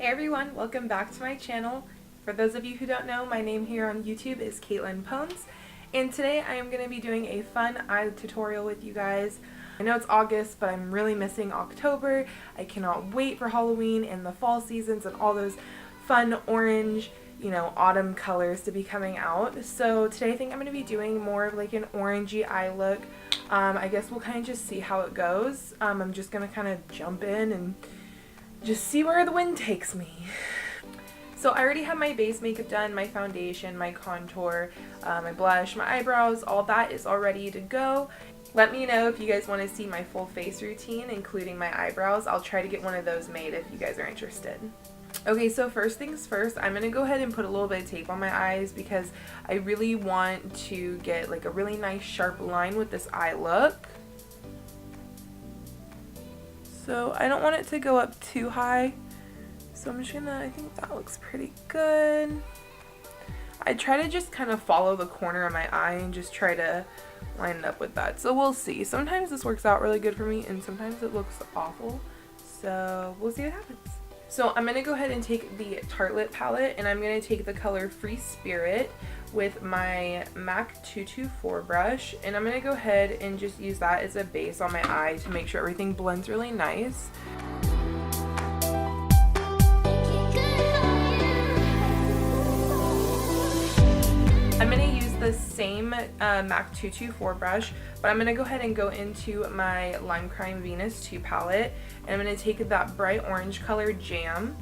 Hey everyone, welcome back to my channel. For those of you who don't know, my name here on YouTube is Caitlin Pones, and today I am going to be doing a fun eye tutorial with you guys. I know it's August, but I'm really missing October. I cannot wait for Halloween and the fall seasons and all those fun orange, autumn colors to be coming out. So today I think I'm going to be doing more of like an orangey eye look. I guess we'll kind of just see how it goes. I'm just going to kind of jump in and just see where the wind takes me. So I already have my base makeup done, my foundation, my contour, my blush, my eyebrows, all that is all ready to go. Let me know if you guys want to see my full face routine, including my eyebrows. I'll try to get one of those made if you guys are interested. Okay, so first things first, I'm going to go ahead and put a little bit of tape on my eyes because I really want to get like a really nice sharp line with this eye look. So I don't want it to go up too high. So I'm just gonna, I think that looks pretty good. I try to just kind of follow the corner of my eye and just try to line it up with that. So we'll see. Sometimes this works out really good for me and sometimes it looks awful. So we'll see what happens. So I'm going to go ahead and take the Tartelette palette and I'm going to take the color Free Spirit with my MAC 224 brush, and I'm going to go ahead and just use that as a base on my eye to make sure everything blends really nice. I'm going to use the same MAC 224 brush, but I'm going to go ahead and go into my Lime Crime Venus 2 palette, and I'm going to take that bright orange color Jam,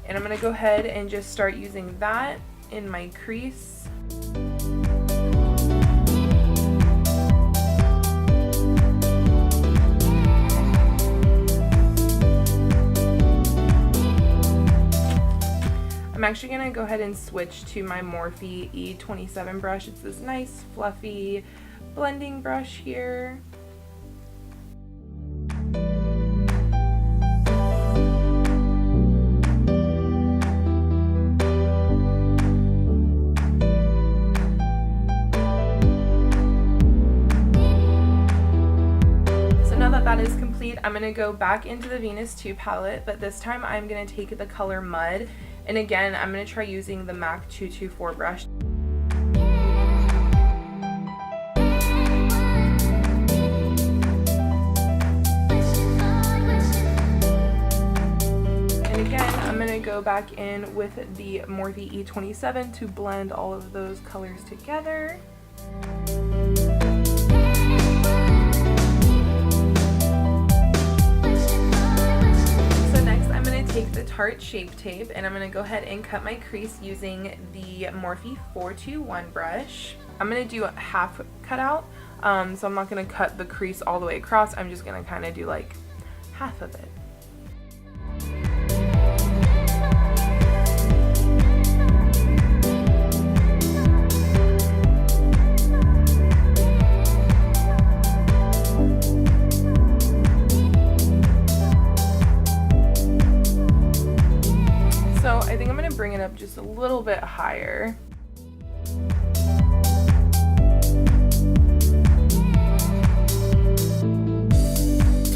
and I'm going to go ahead and just start using that in my crease. I'm actually going to go ahead and switch to my Morphe E27 brush. It's this nice fluffy blending brush here. So now that that is complete, I'm going to go back into the Venus 2 palette, but this time I'm going to take the color Mud. And again, I'm going to try using the MAC 224 brush. And again, I'm going to go back in with the Morphe E27 to blend all of those colors together. Take the Tarte Shape Tape and I'm going to go ahead and cut my crease using the Morphe 421 brush. I'm going to do a half cutout, so I'm not going to cut the crease all the way across. I'm just going to kind of do like half of it. So I think I'm going to bring it up just a little bit higher.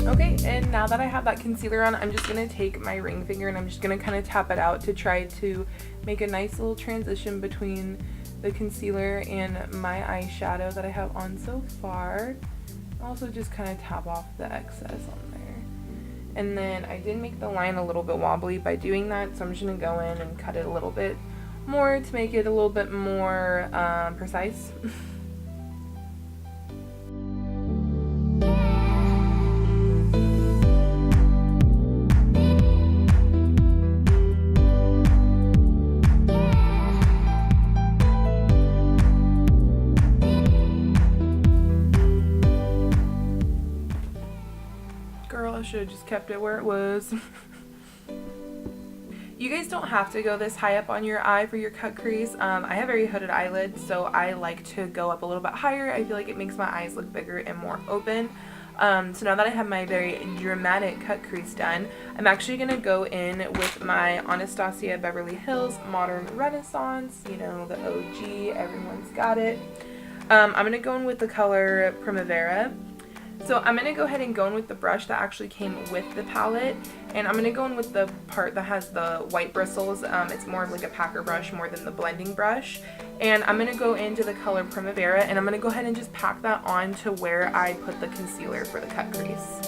Okay, and now that I have that concealer on, I'm just going to take my ring finger and I'm just going to kind of tap it out to try to make a nice little transition between the concealer and my eyeshadow that I have on so far. Also just kind of tap off the excess on there. And then I did make the line a little bit wobbly by doing that, so I'm just going to go in and cut it a little bit more to make it a little bit more precise. I should have just kept it where it was. You guys don't have to go this high up on your eye for your cut crease. I have very hooded eyelids, so I like to go up a little bit higher. I feel like it makes my eyes look bigger and more open. So now that I have my very dramatic cut crease done, I'm actually going to go in with my Anastasia Beverly Hills Modern Renaissance, the OG, everyone's got it. I'm going to go in with the color Primavera. So I'm going to go ahead and go in with the brush that actually came with the palette, and I'm going to go in with the part that has the white bristles. It's more of like a packer brush more than the blending brush. And I'm going to go into the color Primavera, and I'm going to go ahead and just pack that on to where I put the concealer for the cut crease.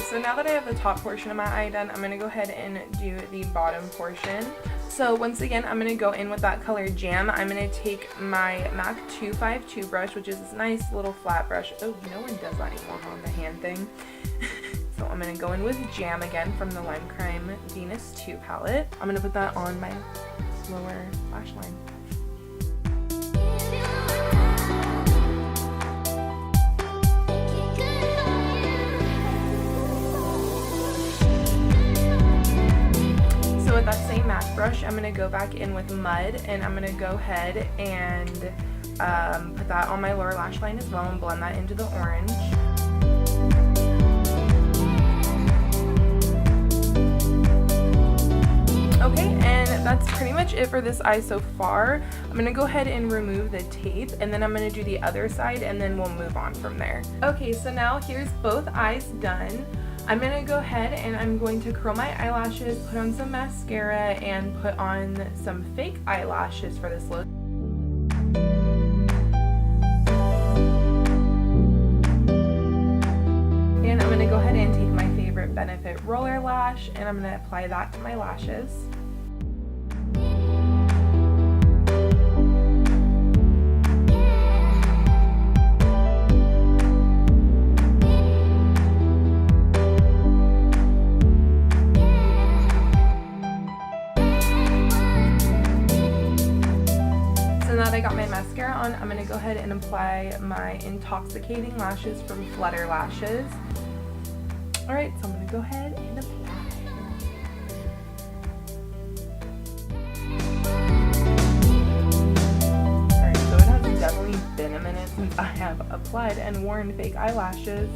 So now that I have the top portion of my eye done, I'm going to go ahead and do the bottom portion. So once again, I'm going to go in with that color Jam. I'm going to take my MAC 252 brush, which is this nice little flat brush. Oh, no one does that anymore on the hand thing. So I'm going to go in with Jam again from the Lime Crime Venus 2 palette. I'm going to put that on my lower lash line. With that same MAC brush, I'm going to go back in with Mud, and I'm going to go ahead and put that on my lower lash line as well and blend that into the orange. Okay, and that's pretty much it for this eye so far. I'm going to go ahead and remove the tape, and then I'm going to do the other side, and then we'll move on from there. Okay, so now here's both eyes done. I'm going to go ahead and I'm going to curl my eyelashes, put on some mascara, and put on some fake eyelashes for this look. And I'm going to go ahead and take my favorite Benefit roller lash, and I'm going to apply that to my lashes. Now that I got my mascara on, I'm going to go ahead and apply my Intoxicating Lashes from Flutter Lashes. Alright, so I'm going to go ahead and apply. Alright, so it has definitely been a minute since I have applied and worn fake eyelashes.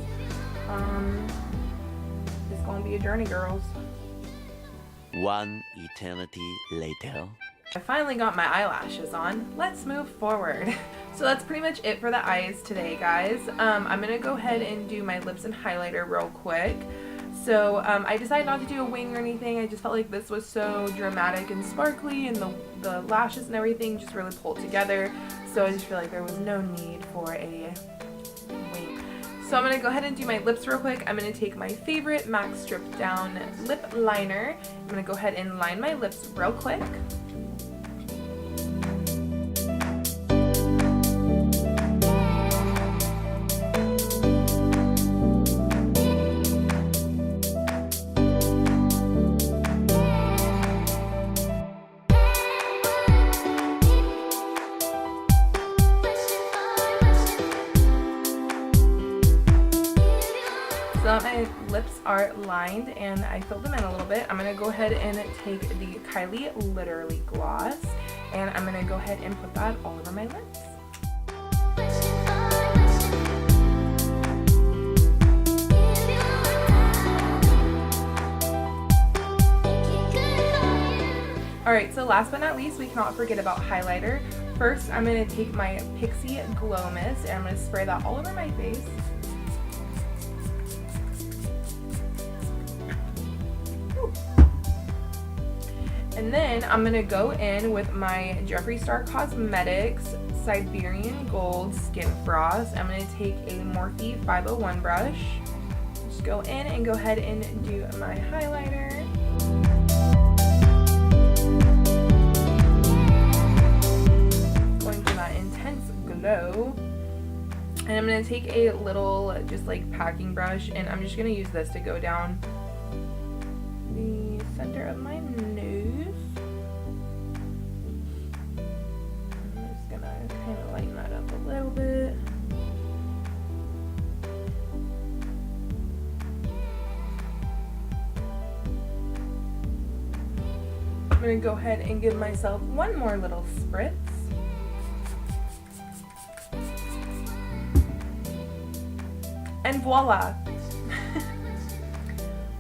It's going to be a journey, girls. One eternity later. I finally got my eyelashes on. Let's move forward. So that's pretty much it for the eyes today, guys. I'm gonna go ahead and do my lips and highlighter real quick. So I decided not to do a wing or anything. I just felt like this was so dramatic and sparkly, and the lashes and everything just really pulled together. So I just feel like there was no need for a wing. So I'm going to go ahead and do my lips real quick. I'm going to take my favorite MAC Strip Down lip liner. I'm going to go ahead and line my lips real quick. So my lips are lined and I filled them in a little bit. I'm going to go ahead and take the Kylie Literally Gloss, and I'm going to go ahead and put that all over my lips. Alright, so last but not least, we cannot forget about highlighter. First, I'm going to take my Pixi Glow Mist and I'm going to spray that all over my face. And then I'm going to go in with my Jeffree Star Cosmetics Siberian Gold Skin Frost. I'm going to take a Morphe 501 brush. Just go in and go ahead and do my highlighter. Going for that intense glow. And I'm going to take a little just like packing brush, and I'm just going to use this to go down the center of my nose. I'm just going to kind of lighten that up a little bit. I'm going to go ahead and give myself one more little spritz. And voila!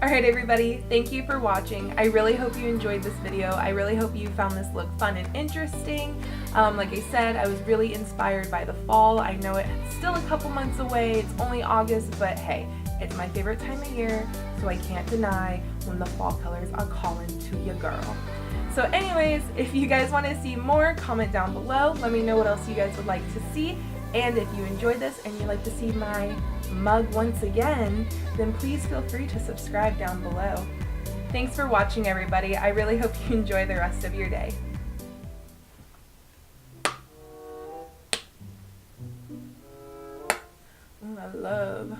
Alright everybody, thank you for watching. I really hope you enjoyed this video. I really hope you found this look fun and interesting. Like I said, I was really inspired by the fall. I know it's still a couple months away, it's only August, but hey, it's my favorite time of year, so I can't deny when the fall colors are calling to your girl. So anyways, if you guys want to see more, comment down below. Let me know what else you guys would like to see. And if you enjoyed this and you'd like to see my mug once again, then please feel free to subscribe down below. Thanks for watching everybody. I really hope you enjoy the rest of your day. I love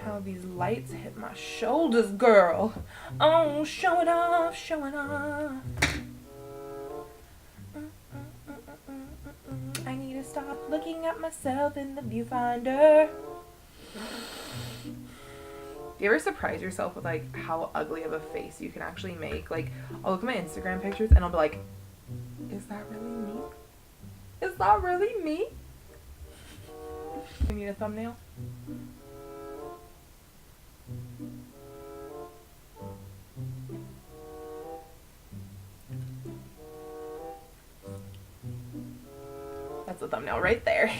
how these lights hit my shoulders, girl. Oh, show it off, show it off. I need to stop looking at myself in the viewfinder. Do you ever surprise yourself with like how ugly of a face you can actually make? Like, I'll look at my Instagram pictures and I'll be like, is that really me? Is that really me? You need a thumbnail? That's the thumbnail right there.